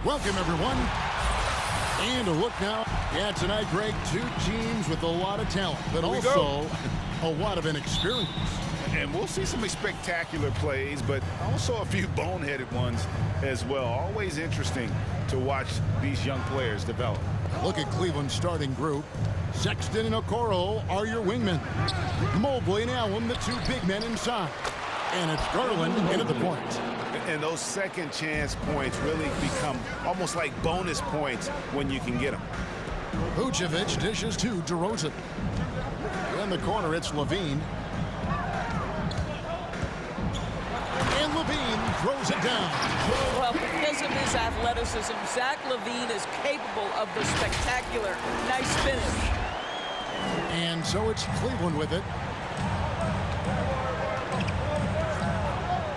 Welcome, everyone. And a look now. Yeah, tonight, Greg, two teams with a lot of talent, but also a lot of inexperience. And we'll see some spectacular plays, but also a few boneheaded ones as well. Always interesting to watch these young players develop. Look at Cleveland's starting group. Sexton and Okoro are your wingmen. Mobley and Allen, the two big men inside. And it's Garland into the point. And those second chance points really become almost like bonus points when you can get them. Vucevic dishes to DeRozan. In the corner, it's Levine. And Levine throws it down. Well, because of his athleticism, Zach LaVine is capable of the spectacular. Nice finish. And so it's Cleveland with it.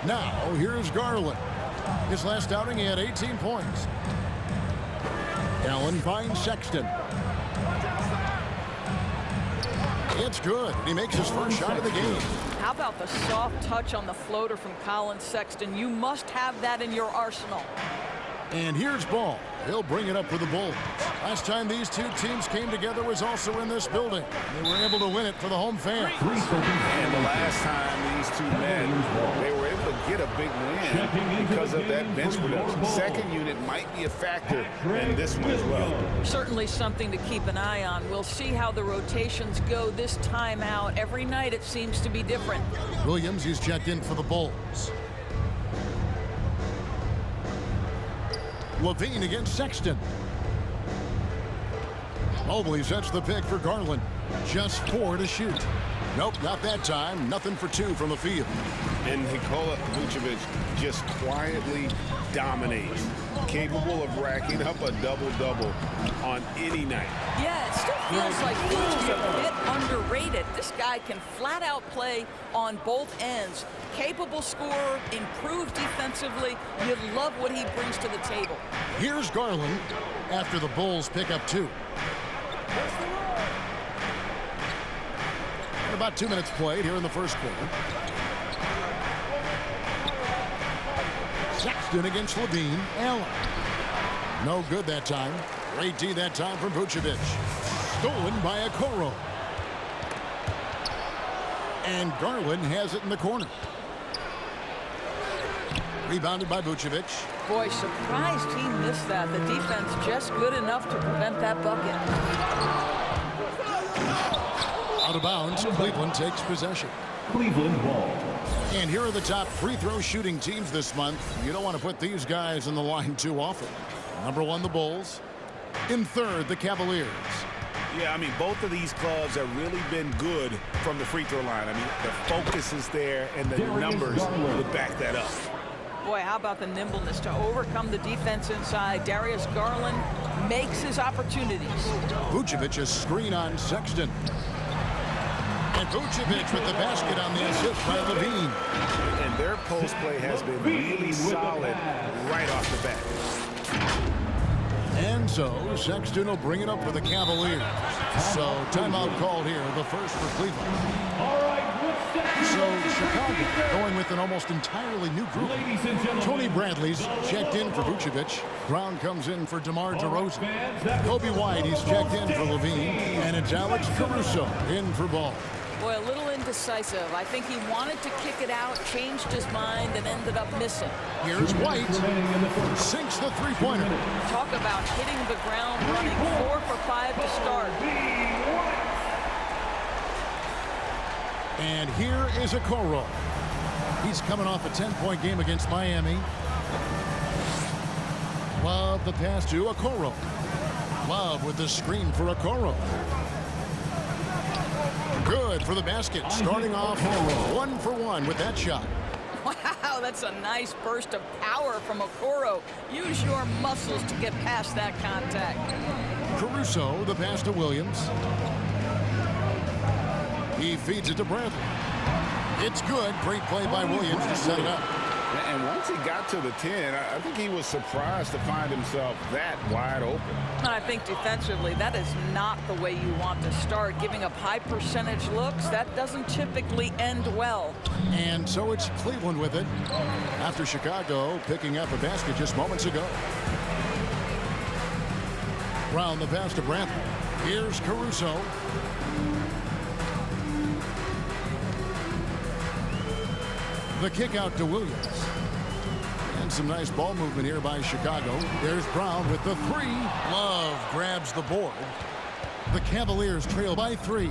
Now, here's Garland. His last outing, he had 18 points. Allen finds Sexton. It's good. He makes his first shot of the game. How about the soft touch on the floater from Colin Sexton? You must have that in your arsenal. And here's Ball. He'll bring it up for the Bulls. Last time these two teams came together was also in this building. They were able to win it for the home fans. And the last time these two met, they were able to get a big win because of that bench production. Second unit might be a factor in this one as well. Certainly something to keep an eye on. We'll see how the rotations go this time out. Every night it seems to be different. Williams, he's checked in for the Bulls. Levine against Sexton. Mobley sets the pick for Garland. Just 4 to shoot. Nope, not that time. Nothing for 2 from the field. And Nikola Vucevic just quietly dominates. Capable of racking up a double-double on any night. Yeah, it still feels like Vucevic is a bit underrated. This guy can flat out play on both ends. Capable scorer, improved defensively. You love what he brings to the table. Here's Garland after the Bulls pick up 2. And about 2 minutes played here in the first quarter. Sexton against Levine. Allen. No good that time. Great D that time from Vucevic. Stolen by Okoro. And Garland has it in the corner. Rebounded by Vucevic. Boy, surprised he missed that. The defense just good enough to prevent that bucket. Out of bounds, Cleveland takes possession. Cleveland ball. And here are the top free throw shooting teams this month. You don't want to put these guys in the line too often. Number 1, the Bulls. In third, the Cavaliers. Yeah, I mean, both of these clubs have really been good from the free throw line. I mean, the focus is there, and the numbers would back that up. Boy, how about the nimbleness to overcome the defense inside. Darius Garland makes his opportunities. Vucevic's screen on Sexton. And Vucevic with the basket on the assist by Levine. And their post play has been really solid right off the bat. And so Sexton will bring it up for the Cavaliers. So timeout called here, the first for Cleveland. All right, So Chicago going with an almost entirely new group. Tony Bradley's checked in for Vucevic. Brown comes in for DeMar DeRozan. Kobe White, he's checked in for Levine. And it's Alex Caruso in for Ball. Boy, a little indecisive. I think he wanted to kick it out, changed his mind, and ended up missing. Here's White. Sinks the three-pointer. Talk about hitting the ground running. 4 for 5 to start. And here is Okoro. He's coming off a 10-point game against Miami. Love the pass to Okoro. Love with the screen for Okoro. Good for the basket. Starting off 1 for 1 with that shot. Wow, that's a nice burst of power from Okoro. Use your muscles to get past that contact. Caruso, the pass to Williams. He feeds it to Bradley. It's good. Great play by Williams to set it up. And once he got to the 10, I think he was surprised to find himself that wide open. And I think defensively, that is not the way you want to start. Giving up high percentage looks, that doesn't typically end well. And so it's Cleveland with it after Chicago picking up a basket just moments ago. Brown the pass to Brantley. Here's Caruso. The kick out to Williams. And some nice ball movement here by Chicago. There's Brown with the three. Love grabs the board. The Cavaliers trail by 3.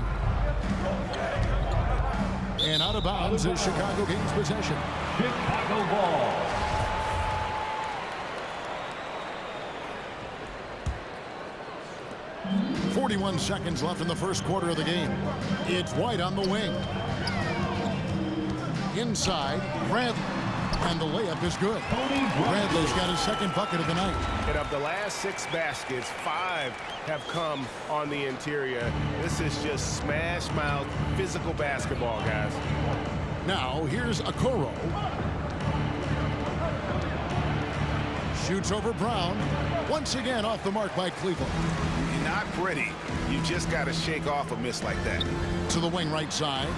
And out of bounds as Chicago gains possession. Chicago ball. .41 seconds left in the first quarter of the game. It's White on the wing. Inside, Bradley. And the layup is good. Bradley's got his second bucket of the night. And of the last 6 baskets, 5 have come on the interior. This is just smash mouth physical basketball, guys. Now, here's Okoro. Shoots over Brown. Once again off the mark by Cleveland. You're not pretty. You just got to shake off a miss like that. To the wing right side.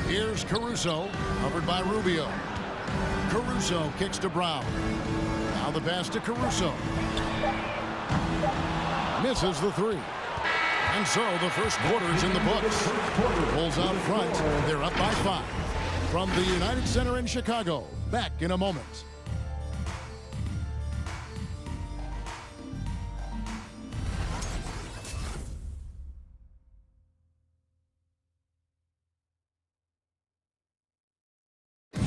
Here's Caruso, covered by Rubio. Caruso kicks to Brown. Now the pass to Caruso. Misses the 3. And so the first quarter's in the books. Bulls out front. They're up by 5. From the United Center in Chicago. Back in a moment.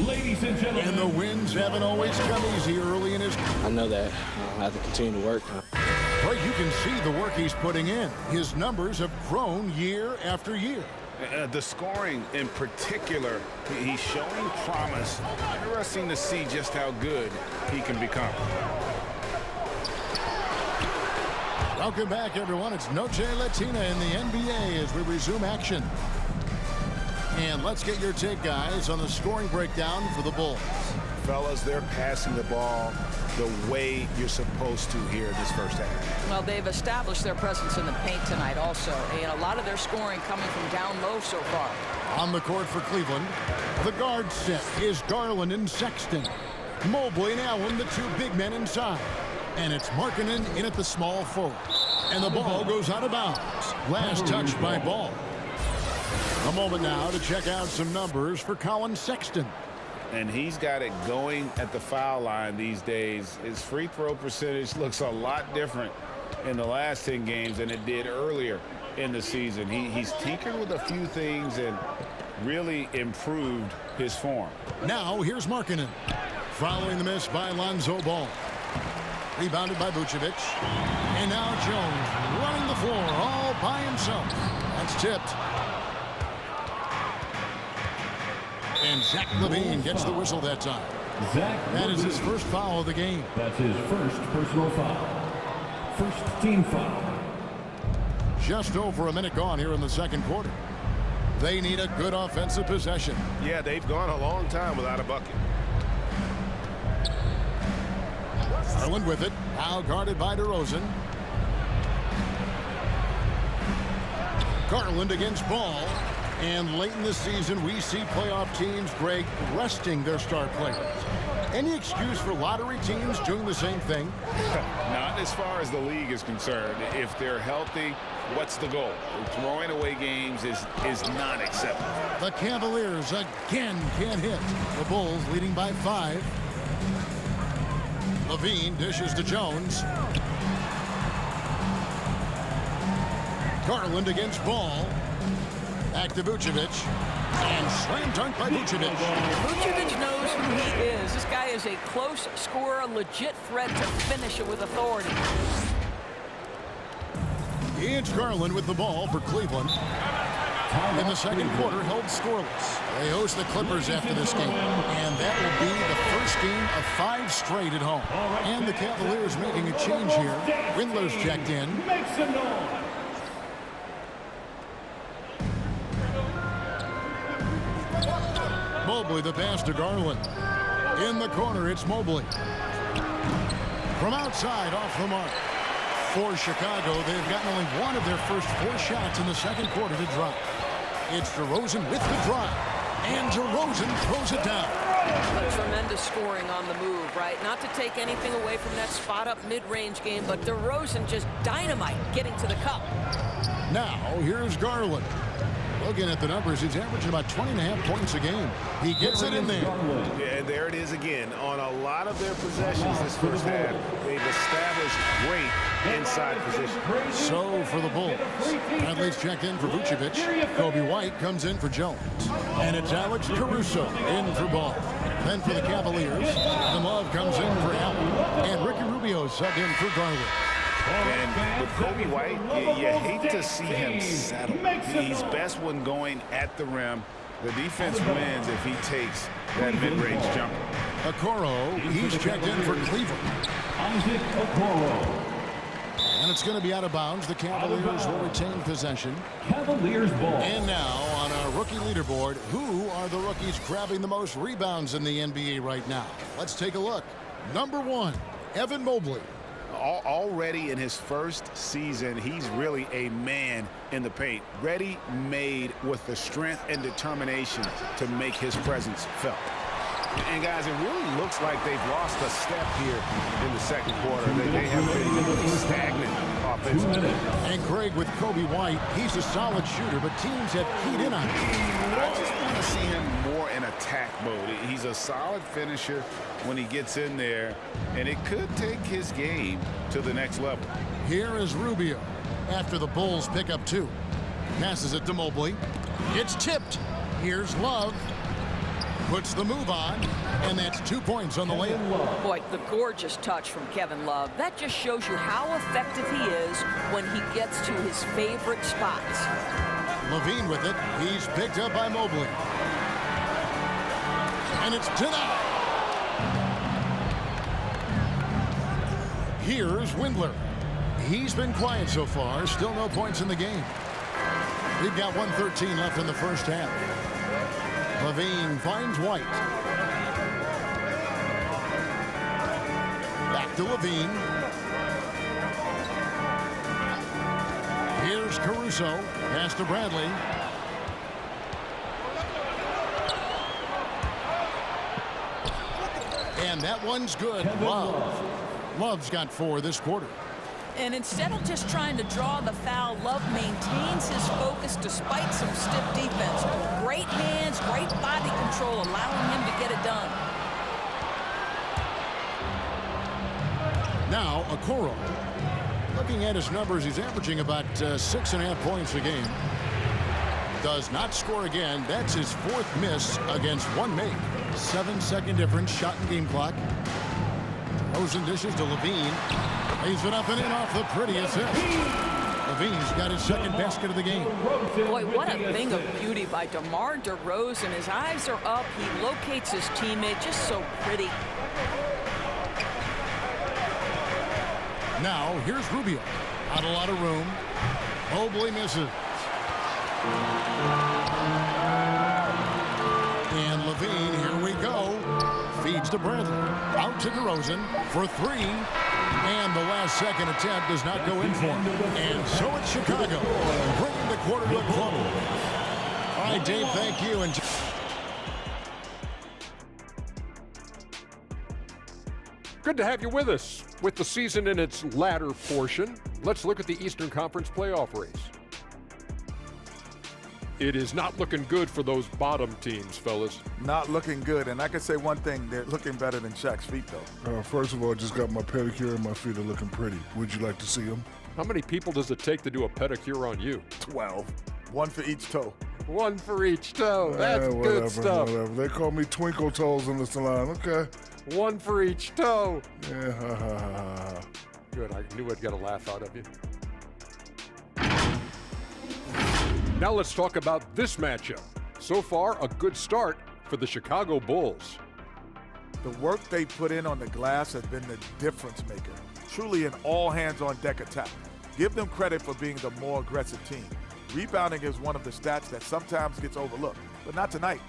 Ladies and gentlemen. And the wins haven't always come easy early in his. I know that. I have to continue to work. But you can see the work he's putting in. His numbers have grown year after year. The scoring in particular, he's showing promise. Interesting to see just how good he can become. Welcome back, everyone. It's Noche Latina in the NBA as we resume action. And let's get your take, guys, on the scoring breakdown for the Bulls. Fellas, they're passing the ball the way you're supposed to here this first half. Well, they've established their presence in the paint tonight also, and a lot of their scoring coming from down low so far. On the court for Cleveland, the guard set is Garland and Sexton. Mobley and Allen, the 2 big men inside. And it's Markkanen in at the small forward. And the ball goes out of bounds. Last touch by Ball. A moment now to check out some numbers for Colin Sexton. And he's got it going at the foul line these days. His free throw percentage looks a lot different in the last 10 games than it did earlier in the season. He's tinkered with a few things and really improved his form. Now here's Markkanen. Following the miss by Lonzo Ball. Rebounded by Vucevic. And now Jones running the floor all by himself. That's tipped. And Zach LaVine gets the whistle that time. That is his first foul of the game. That's his first personal foul. First team foul. Just over a minute gone here in the second quarter. They need a good offensive possession. Yeah, they've gone a long time without a bucket. Garland with it. Now guarded by DeRozan. Garland against Ball. And late in the season, we see playoff teams, Greg, resting their star players. Any excuse for lottery teams doing the same thing? Not as far as the league is concerned. If they're healthy, what's the goal? Throwing away games is not acceptable. The Cavaliers again can't hit. The Bulls leading by 5. LaVine dishes to Jones. Garland against Ball. Back to Vucevic. And slam dunk by Vucevic. Vucevic knows who he is. This guy is a close scorer, legit threat to finish it with authority. It's Garland with the ball for Cleveland. In the second quarter, held scoreless. They host the Clippers after this game. And that will be the first game of 5 straight at home. And the Cavaliers making a change here. Windler's checked in. Make some noise. Mobley, the pass to Garland. In the corner, it's Mobley. From outside, off the mark. For Chicago, they've gotten only one of their first 4 shots in the second quarter to drop. It's DeRozan with the drive. And DeRozan throws it down. A tremendous scoring on the move, right? Not to take anything away from that spot-up mid-range game, but DeRozan just dynamite getting to the cup. Now, here's Garland. Looking at the numbers, he's averaging about 20.5 points a game. He gets it in there. Yeah, there it is again. On a lot of their possessions this first half, they've established great inside position. So for the Bulls, Bradley's checked in for Vucevic. Kobe White comes in for Jones. And it's Alex Caruso in for Ball. Then for the Cavaliers, Kevin Love comes in for Allen. And Ricky Rubio subbed in for Garland. And with Kobe White, you hate to see him settle. He's best when going at the rim. The defense wins if he takes that mid-range jumper. Okoro, he's checked in for Cleveland. Isaac Okoro. And it's going to be out of bounds. The Cavaliers will retain possession. Cavaliers ball. And now on our rookie leaderboard, who are the rookies grabbing the most rebounds in the NBA right now? Let's take a look. Number 1, Evan Mobley. Already in his first season, he's really a man in the paint, ready-made with the strength and determination to make his presence felt. And guys, it really looks like they've lost a step here in the second quarter. They have been really stagnant offensively. And Greg, with Kobe White, he's a solid shooter, but teams have keyed in on him. I just want to see him more in attack mode. He's a solid finisher when he gets in there, and it could take his game to the next level. Here is Rubio after the Bulls pick up 2. Passes it to Mobley. It's tipped. Here's Love. Puts the move on, and that's 2 points on the layup. Boy, the gorgeous touch from Kevin Love. That just shows you how effective he is when he gets to his favorite spots. Levine with it. He's picked up by Mobley. And it's denied. Here's Windler. He's been quiet so far. Still no points in the game. We've got 1:13 left in the first half. Levine finds White. Back to Levine. Here's Caruso. Pass to Bradley. And that one's good. Love. Love's got 4 this quarter. And instead of just trying to draw the foul, Love maintains his focus despite some stiff defense. Great hands, great body control, allowing him to get it done. Now, Okoro. Looking at his numbers, he's averaging about 6.5 points a game. Does not score again. That's his 4th miss against 1 make. 7-second difference, shot and game clock. Rosen dishes to Levine. Lays it up and in off the pretty assist. Levine's got his 2nd basket of the game. Boy, what a thing of beauty by DeMar DeRozan. His eyes are up. He locates his teammate. Just so pretty. Now, here's Rubio. Not a lot of room. Mobley misses. And Levine, here we go. Feeds to Bradley. Out to DeRozan for 3. And the last second attempt does not go in for him. And so it's Chicago, bringing the quarter to a close. All right, Dave, thank you. And good to have you with us. With the season in its latter portion, let's look at the Eastern Conference playoff race. It is not looking good for those bottom teams, fellas. Not looking good, and I can say one thing, they're looking better than Shaq's feet, though. First of all, I just got my pedicure and my feet are looking pretty. Would you like to see them? How many people does it take to do a pedicure on you? 12. 1 for each toe. 1 for each toe. That's whatever, good stuff. Whatever. They call me Twinkle Toes in the salon. Okay. 1 for each toe. Yeah, ha, ha, ha, ha. Good. I knew I'd get a laugh out of you. Now let's talk about this matchup. So far, a good start for the Chicago Bulls. The work they put in on the glass has been the difference maker. Truly an all-hands-on-deck attack. Give them credit for being the more aggressive team. Rebounding is one of the stats that sometimes gets overlooked, but not tonight.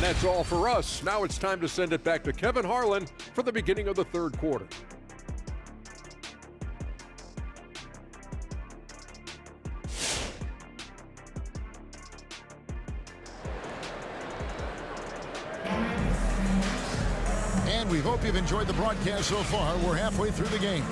that's all for us. Now it's time to send it back to Kevin Harlan for the beginning of the third quarter. And we hope you've enjoyed the broadcast so far. We're halfway through the game.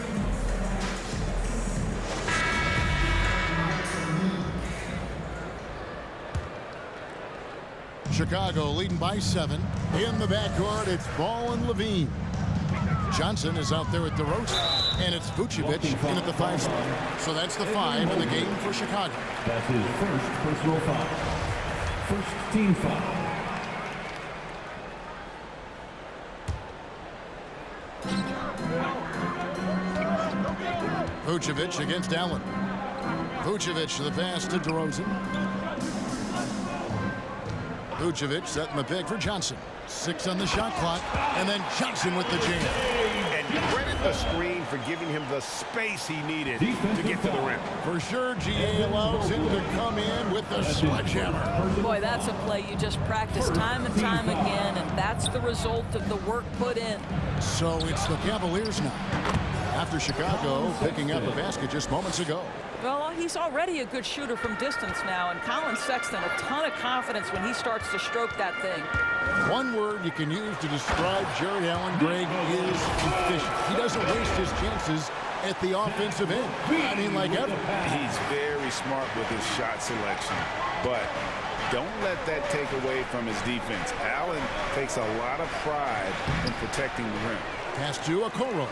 Chicago leading by 7. In the backcourt, it's Ball and Levine. Johnson is out there at the roast, and it's Vucevic in at the 5 spot. So that's the 5 in the game for Chicago. That's his first personal foul. First team foul. Vucevic against Allen. Vucevic the pass to DeRozan. Vucevic setting the pick for Johnson. 6 on the shot clock, and then Johnson with the jam. And credit the screen for giving him the space he needed to get to the rim. For sure, GA allows him to come in with the sledgehammer. Boy, that's a play you just practice time and time again, and that's the result of the work put in. So it's the Cavaliers now, after Chicago picking up a basket just moments ago. Well, he's already a good shooter from distance now, and Colin Sexton, a ton of confidence when he starts to stroke that thing. One word you can use to describe Jared Allen, Greg, is efficient. He doesn't waste his chances at the offensive end. I mean, like ever. He's very smart with his shot selection, but don't let that take away from his defense. Allen takes a lot of pride in protecting the rim. Pass to Okoro.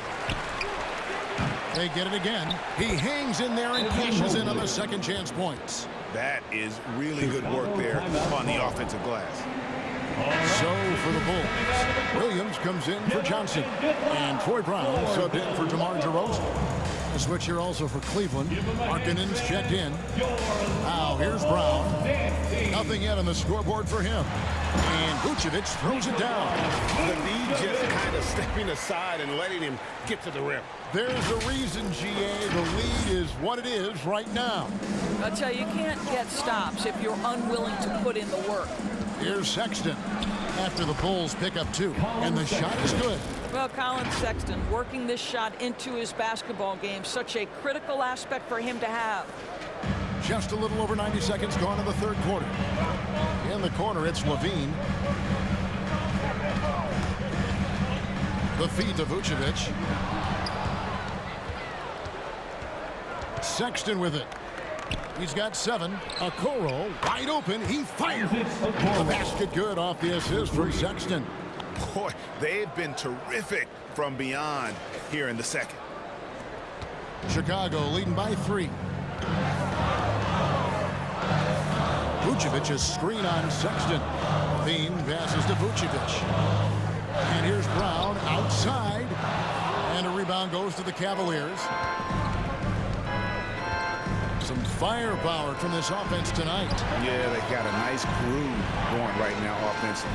They get it again. He hangs in there and cashes in on the second chance points. That is really good work there on the offensive glass. So for the Bulls, Williams comes in for Johnson, and Troy Brown subbed in for DeMar DeRozan. A switch here also for Cleveland. Markkanen's checked in. Now here's Brown. Nothing yet on the scoreboard for him. And Vucevic throws it down. The lead just kind of stepping aside and letting him get to the rim. There's a reason, GA. The lead is what it is right now. I'll tell you, you can't get stops if you're unwilling to put in the work. Here's Sexton after the Bulls pick up 2, and the shot is good. Well, Colin Sexton working this shot into his basketball game, such a critical aspect for him to have. Just a little over 90 seconds gone in the third quarter. In the corner, it's Levine. The feed to Vucevic. Sexton with it. He's got 7. Okoro wide open. He fired. The basket good off the assist from Sexton. Boy, they've been terrific from beyond here in the second. Chicago leading by 3. Vucevic's screen on Sexton. Bean passes to Vucevic. And here's Brown outside. And a rebound goes to the Cavaliers. Some firepower from this offense tonight. Yeah, they got a nice groove going right now offensively.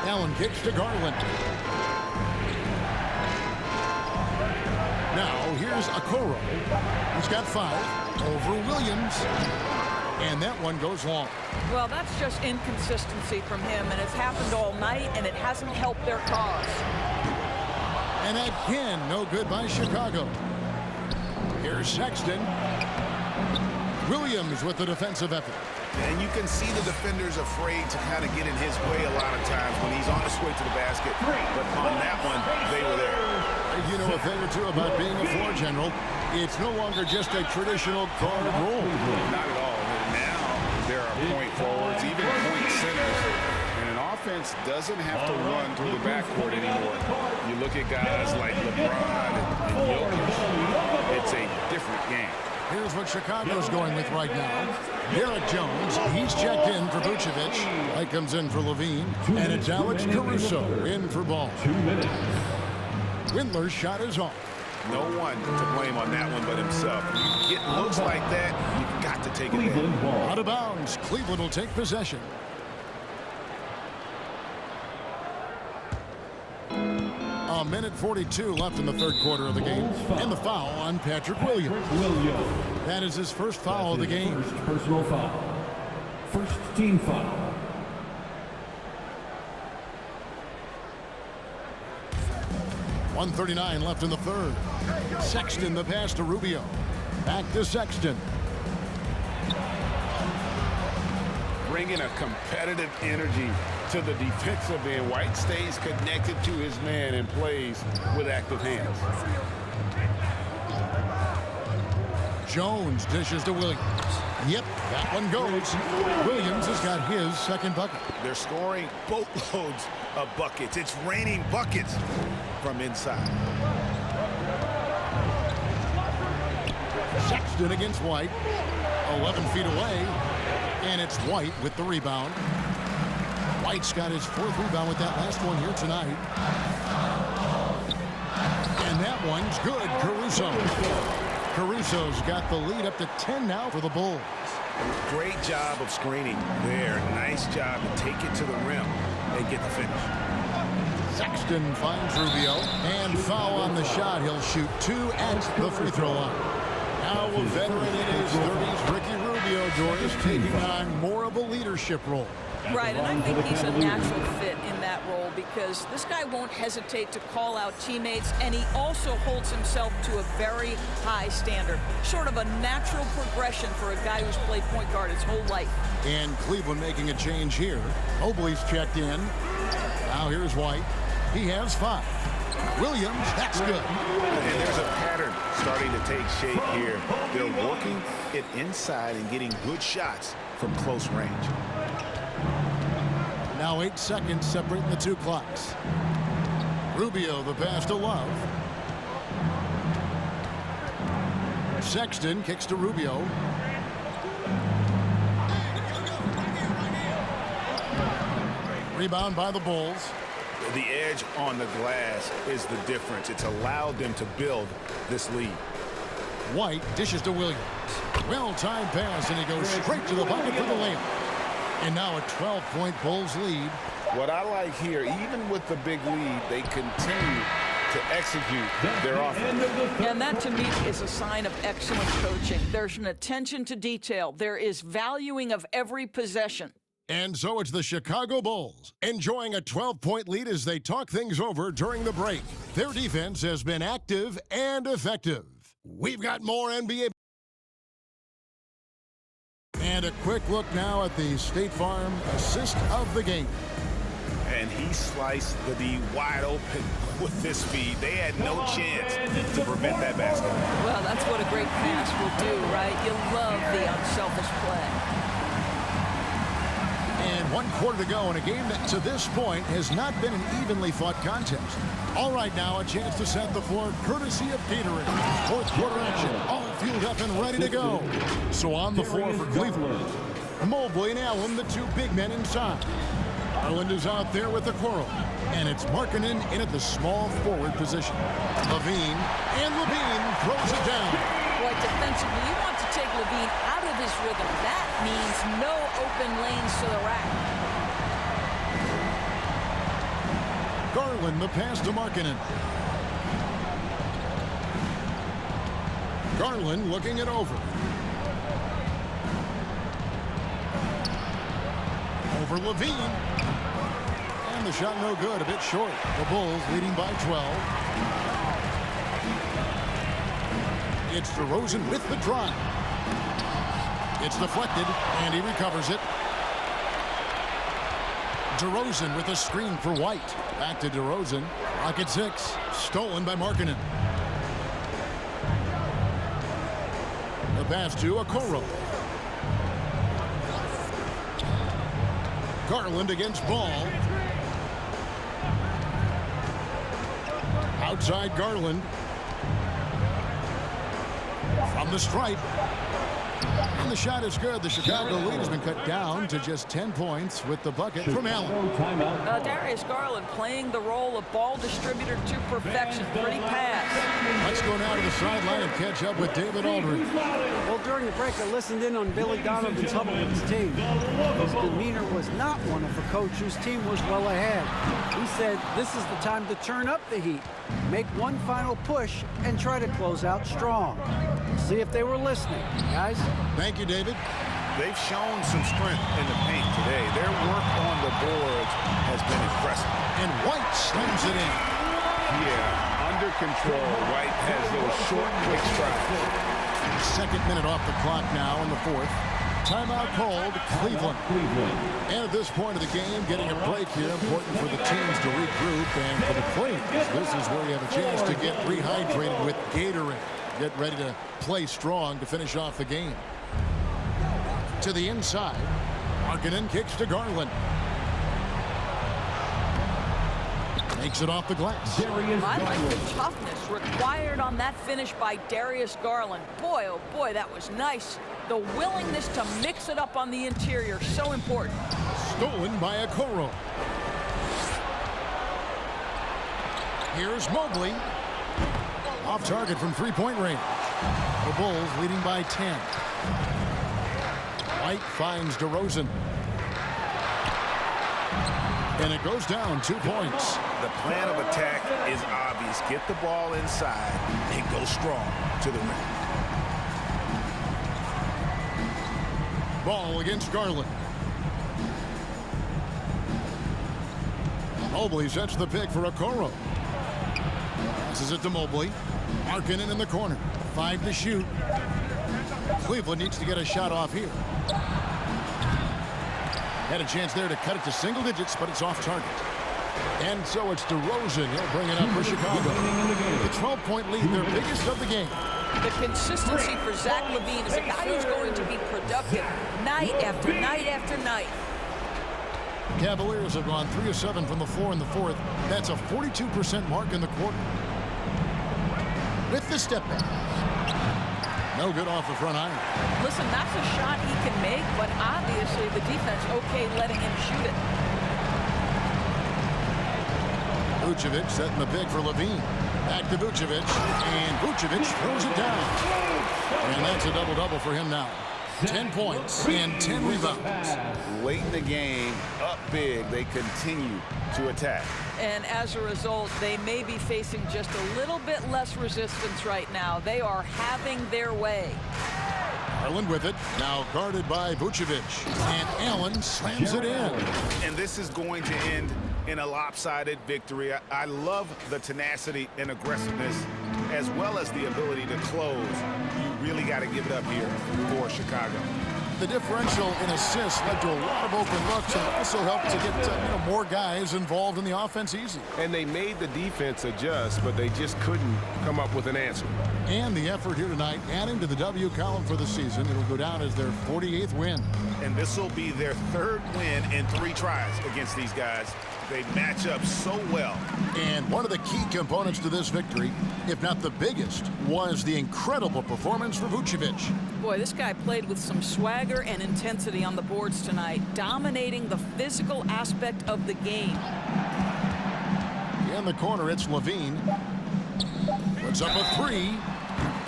Allen kicks to Garland. Now here's Okoro. He's got 5 over Williams. And that one goes long. Well, that's just inconsistency from him, and it's happened all night, and it hasn't helped their cause. And again, no good by Chicago. Here's Sexton. Williams with the defensive effort. And you can see the defenders afraid to kind of get in his way a lot of times when he's on his way to the basket. But on that one, they were there. You know a thing or two about being a floor general. It's no longer just a traditional guard role. Not at all. Now there are point forwards, even point centers. And an offense doesn't have to run through the backcourt anymore. You look at guys like LeBron and Jokic. It's a different game. Here's what Chicago's going with right now. Derek Jones, he's checked in for Vucevic. Light comes in for Levine. And it's Alex Caruso in for Ball. 2 minutes. Windler's shot is off. No one to blame on that one but himself. You get looks like that, you've got to take it Cleveland ball. Out of bounds. Cleveland will take possession. A minute 42 left in the third quarter of the game. And the foul on Patrick Williams. That is his first foul of the game. First personal foul. First team foul. .139 left in the third. Sexton the pass to Rubio. Back to Sexton. Bringing a competitive energy to the defensive end. White stays connected to his man and plays with active hands. Jones dishes to Williams. Yep, that one goes. Williams has got his second bucket. They're scoring boatloads of buckets. It's raining buckets from inside. Sexton against White. 11 feet away. And it's White with the rebound. White's got his fourth rebound with that last one here tonight. And that one's good. Caruso's got the lead up to 10 now for the Bulls. Great job of screening there. Nice job to take it to the rim and get the finish. Sexton finds Rubio. And foul on the shot. He'll shoot 2 at the free throw line. Now a veteran in his 30s, Ricky Rubio, Doris, taking on more of a leadership role. Right, and I think he's a natural fit in that role because this guy won't hesitate to call out teammates, and he also holds himself to a very high standard. Sort of a natural progression for a guy who's played point guard his whole life. And Cleveland making a change here. Mobley's checked in. Now here's White. He has 5. Williams, that's good. And there's a pattern starting to take shape here. They're working it inside and getting good shots from close range. Now 8 seconds separating the 2 clocks. Rubio the pass to Love. Sexton kicks to Rubio. Rebound by the Bulls. The edge on the glass is the difference. It's allowed them to build this lead. White dishes to Williams. Well-timed pass, and he goes straight to the bucket for the layup. And now a 12-point Bulls lead. What I like here, even with the big lead, they continue to execute their offense. And that, to me, is a sign of excellent coaching. There's an attention to detail. There is valuing of every possession. And so it's the Chicago Bulls enjoying a 12-point lead as they talk things over during the break. Their defense has been active and effective. We've got more NBA. And a quick look now at the State Farm assist of the game. And he sliced the D wide open with this speed. They had no chance to prevent that basket. Well, that's what a great pass will do, right? You love the unselfish play. And 1 quarter to go in a game that to this point has not been an evenly fought contest. All right, now a chance to set the floor courtesy of Gatorade. Fourth quarter action, all fueled up and ready to go. So on the floor for Cleveland, Mobley and Allen, the 2 big men inside. Garland is out there with the Okoro, and it's Markkanen in at the small forward position. Levine throws it down. Boy, defensively, you want to take Levine out of his rhythm. That means no open lanes to the rack. Garland, the pass to Markkanen. Garland looking it over. Over Levine. And the shot no good, a bit short. The Bulls leading by 12. It's DeRozan with the drive. It's deflected, and he recovers it. DeRozan with a screen for White. Back to DeRozan. Rocket 6. Stolen by Markkanen. The pass to Okoro. Garland against Ball. Outside Garland. From the stripe. And the shot is good. The Chicago lead has been cut down to just 10 points with the bucket from Allen. Darius Garland playing the role of ball distributor to perfection. Pretty pass. Let's go now to the sideline and catch up with David Aldridge. Well, during the break, I listened in on Billy Donovan's huddle with his team. His demeanor was not one of a coach whose team was well ahead. He said, this is the time to turn up the heat, make one final push, and try to close out strong. See if they were listening, guys. Thank you, David. They've shown some strength in the paint today. Their work on the boards has been impressive. And White slams it in. Yeah, under control. White has those short, quick strides. Second minute off the clock now in the fourth. Timeout called, Cleveland. And at this point of the game, getting a break here, important for the teams to regroup, and for the players, this is where you have a chance to get rehydrated with Gatorade. Get ready to play strong to finish off the game. To the inside, Markkanen kicks to Garland. Makes it off the glass. I like the toughness required on that finish by Darius Garland. Boy, oh boy, that was nice. The willingness to mix it up on the interior, so important. Stolen by Okoro. Here's Mobley. Off target from three-point range. The Bulls leading by 10. White finds DeRozan. And it goes down 2 points. The plan of attack is obvious. Get the ball inside and go strong to the rim. Ball against Garland. Mobley sets the pick for Okoro. Passes it to Mobley. Markkanen in the corner. 5 to shoot. Cleveland needs to get a shot off here. Had a chance there to cut it to single digits, but it's off target. And so it's DeRozan. He'll bring it up for Chicago. The 12-point lead, their biggest of the game. The consistency for Zach LaVine is a guy who's going to be productive night after night after night. Cavaliers have gone 3 of 7 from the floor in the fourth. That's a 42% mark in the quarter. With the step back. No good off the front iron. Listen, that's a shot he can make, but obviously the defense okay letting him shoot it. Vucevic setting the pick for LaVine. Back to Vucevic, and Vucevic throws it down. And that's a double-double for him now. 10 points and 10 rebounds. Late in the game, up big, they continue to attack. And as a result, they may be facing just a little bit less resistance right now. They are having their way. Garland with it, now guarded by Vucevic. And Allen slams it in. And this is going to end in a lopsided victory. I love the tenacity and aggressiveness, as well as the ability to close. You really got to give it up here for Chicago. The differential in assists led to a lot of open looks and also helped to get more guys involved in the offense easy. And they made the defense adjust, but they just couldn't come up with an answer. And the effort here tonight, adding to the W column for the season, it'll go down as their 48th win. And this will be their 3rd win in 3 tries against these guys. They match up so well. And one of the key components to this victory, if not the biggest, was the incredible performance for Vucevic. Boy, this guy played with some swagger and intensity on the boards tonight, dominating the physical aspect of the game. In the corner, it's LaVine. Puts up a 3.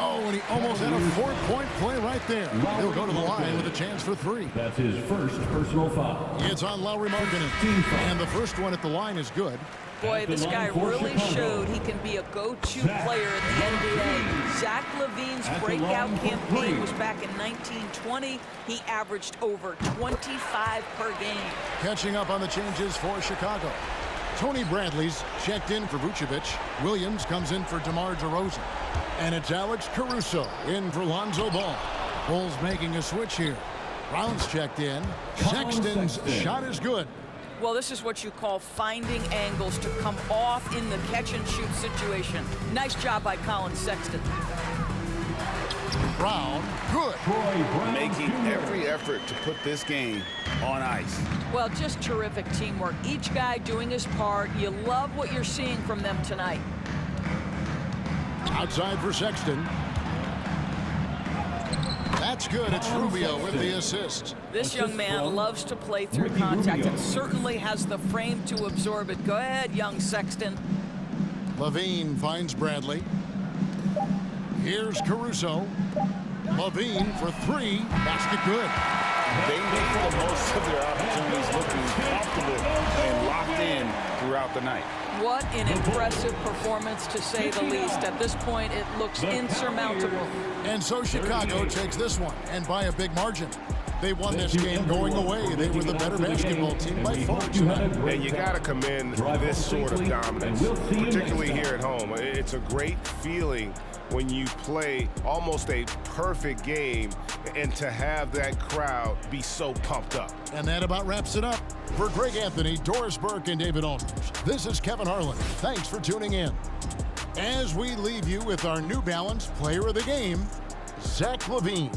Oh, and he almost had a 4-point play right there. He'll go to the line with a chance for 3. That's his first personal foul. It's on Lauri Markkanen. And the first one at the line is good. Boy, this guy really showed he can be a go-to player in the NBA. Zach LaVine's breakout campaign was back in 1920. He averaged over 25 per game. Catching up on the changes for Chicago. Tony Bradley's checked in for Vucevic. Williams comes in for DeMar DeRozan. And it's Alex Caruso in for Lonzo Ball. Bulls making a switch here. Brown's checked in. Sexton's shot is good. Well, this is what you call finding angles to come off in the catch-and-shoot situation. Nice job by Colin Sexton. Brown, good. Making every effort to put this game on ice. Well, just terrific teamwork. Each guy doing his part. You love what you're seeing from them tonight. Outside for Sexton. That's good. It's Rubio with the assist. This young man loves to play through contact and certainly has the frame to absorb it. Go ahead, young Sexton. LaVine finds Bradley. Here's Caruso. LaVine for 3. Basket good. They made the most of their opportunities, looking comfortable and locked in throughout the night. What an impressive performance, to say the least. At this point, it looks insurmountable. And so Chicago takes this one, and by a big margin. They won this game going away. They were the better basketball team by far tonight. And you got to commend this sort of dominance, particularly here at home. It's a great feeling when you play almost a perfect game and to have that crowd be so pumped up. And that about wraps it up. For Greg Anthony, Doris Burke, and David Aldridge, this is Kevin Harlan. Thanks for tuning in. As we leave you with our New Balance Player of the Game, Zach LaVine.